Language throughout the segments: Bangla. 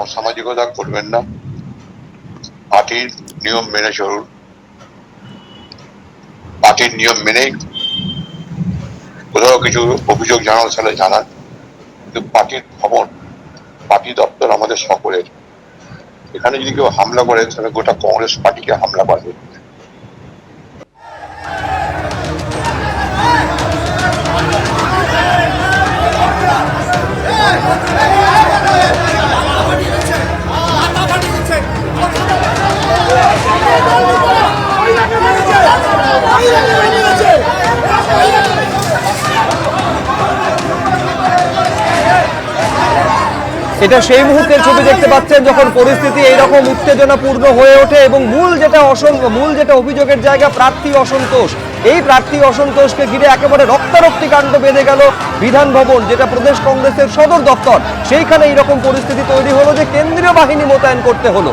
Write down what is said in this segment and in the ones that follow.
অসামাজিকতা করবেন না, পার্টির নিয়ম মেনে চলুন, পার্টির নিয়ম মেনেই কোথাও কিছু অভিযোগ জানানো তাহলে জানান, কিন্তু পার্টির ভবন, পার্টি দপ্তর আমাদের সকলের। এখানে যদি কেউ হামলা করে তাহলে গোটা কংগ্রেস পার্টিকে হামলা করবে। এটা সেই মুহূর্তের ছবি দেখতে পাচ্ছেন যখন পরিস্থিতি এইরকম উত্তেজনাপূর্ণ হয়ে ওঠে এবং মূল যেটা অভিযোগের জায়গা প্রার্থী অসন্তোষ। এই প্রার্থী অসন্তোষকে ঘিরে একেবারে রক্তারক্তি কাণ্ড বেঁধে গেল বিধান ভবন, যেটা প্রদেশ কংগ্রেসের সদর দপ্তর। সেইখানে এইরকম পরিস্থিতি তৈরি হলো যে কেন্দ্রীয় বাহিনী মোতায়েন করতে হলো।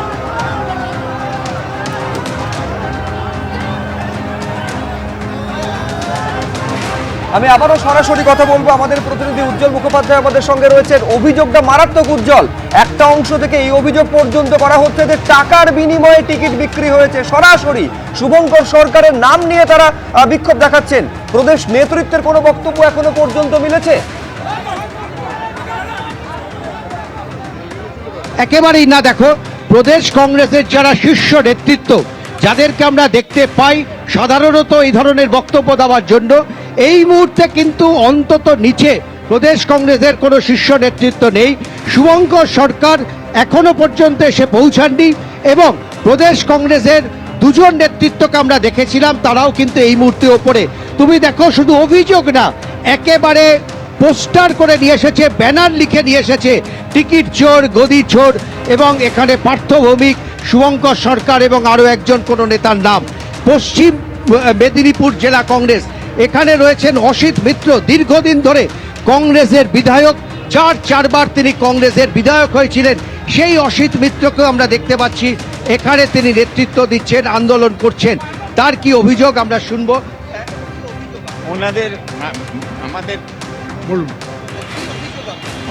আমি আবারও সরাসরি কথা বলবো, আমাদের প্রতিনিধি উজ্জ্বল মুখোপাধ্যায় আমাদের সঙ্গে রয়েছেন। অভিযোগটা মারাত্মক উজ্জ্বল। একটা অংশ থেকে এই অভিযোগ পর্যন্ত করা হচ্ছে যে টাকার বিনিময়ে টিকিট বিক্রি হয়েছে। সরাসরি শুভঙ্কর সরকারের নাম নিয়ে তারা বিক্ষোভ দেখাচ্ছেন। প্রদেশ নেতৃত্বের কোনো বক্তব্য এখনো পর্যন্ত মিলেছে? একেবারেই না। দেখো, প্রদেশ কংগ্রেসের যারা শীর্ষ নেতৃত্ব, যাদেরকে আমরা দেখতে পাই সাধারণত এই ধরনের বক্তব্য দেওয়ার জন্য, এই মুহূর্তে কিন্তু অন্তত নিচে প্রদেশ কংগ্রেসের কোনো শীর্ষ নেতৃত্ব নেই। শুভঙ্কর সরকার এখনো পর্যন্ত এসে পৌঁছাননি এবং প্রদেশ কংগ্রেসের দুজন নেতৃত্বকে আমরা দেখেছিলাম, তারাও কিন্তু এই মুহূর্তে ওপরে। তুমি দেখো, শুধু অভিযোগ না, একেবারে পোস্টার করে নিয়ে এসেছে, ব্যানার লিখে নিয়ে এসেছে, টিকিট চোর, গদি চোর, এবং এখানে পার্থ ভৌমিক, শুভঙ্কর সরকার এবং আরও একজন কোনো নেতার নাম। পশ্চিম মেদিনীপুর জেলা কংগ্রেস, এখানে রয়েছেন অসিত মিত্র, দীর্ঘদিন ধরে কংগ্রেসের বিধায়ক, চারবার তিনি কংগ্রেসের বিধায়ক হয়েছিলেন। সেই অসিত মিত্রকেও আমরা দেখতে পাচ্ছি এখানে, তিনি নেতৃত্ব দিচ্ছেন, আন্দোলন করছেন। তার কি অভিযোগ আমরা শুনবো।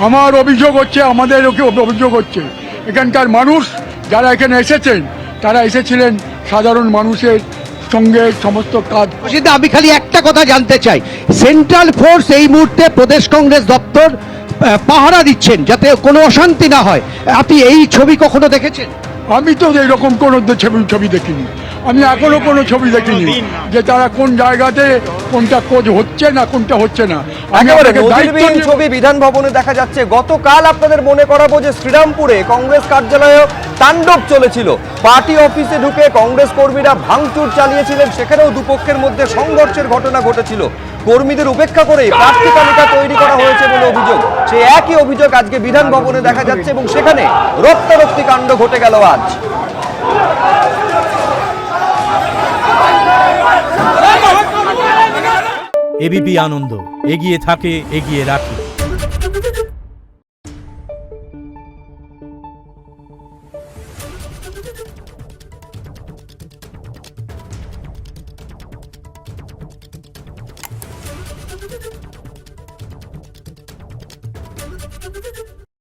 আমার অভিযোগ হচ্ছে, আমাদের অভিযোগ হচ্ছে, এখানকার মানুষ যারা এখানে এসেছেন তারা এসেছিলেন সাধারণ মানুষের সঙ্গে সমস্ত কাজ। আমি খালি একটা কথা জানতে চাই, সেন্ট্রাল ফোর্স এই মুহূর্তে প্রদেশ কংগ্রেস দপ্তর পাহারা দিচ্ছেন যাতে কোনো অশান্তি না হয়। আপনি এই ছবি কখনো দেখেছেন? আমি তো এইরকম কোনো ছবি দেখিনি, আমি এখনো কোনো ছবি দেখিনি যে তারা কোন জায়গাতে কোনটা কোচ হচ্ছে না, কোনটা হচ্ছে না। ছবি বিধান ভবনে দেখা যাচ্ছে। গতকাল আপনাদের মনে করাবো যে শ্রীরামপুরে কংগ্রেস কার্যালয়ে তাণ্ডব চলেছিল। পার্টি অফিসে ঢুকে কংগ্রেস কর্মীরা ভাঙচুর চালিয়েছিলেন, সেখানেও দুপক্ষের মধ্যে সংঘর্ষের ঘটনা ঘটেছিল। কর্মীদের উপেক্ষা করে প্রার্থী তালিকা তৈরি করা হয়েছে বলে অভিযোগ। সেই একই অভিযোগ আজকে বিধান ভবনে দেখা যাচ্ছে এবং সেখানে রক্তারক্তি কাণ্ড ঘটে গেল আজ। এবিপি আনন্দ, এগিয়ে থাকে, এগিয়ে রাখে।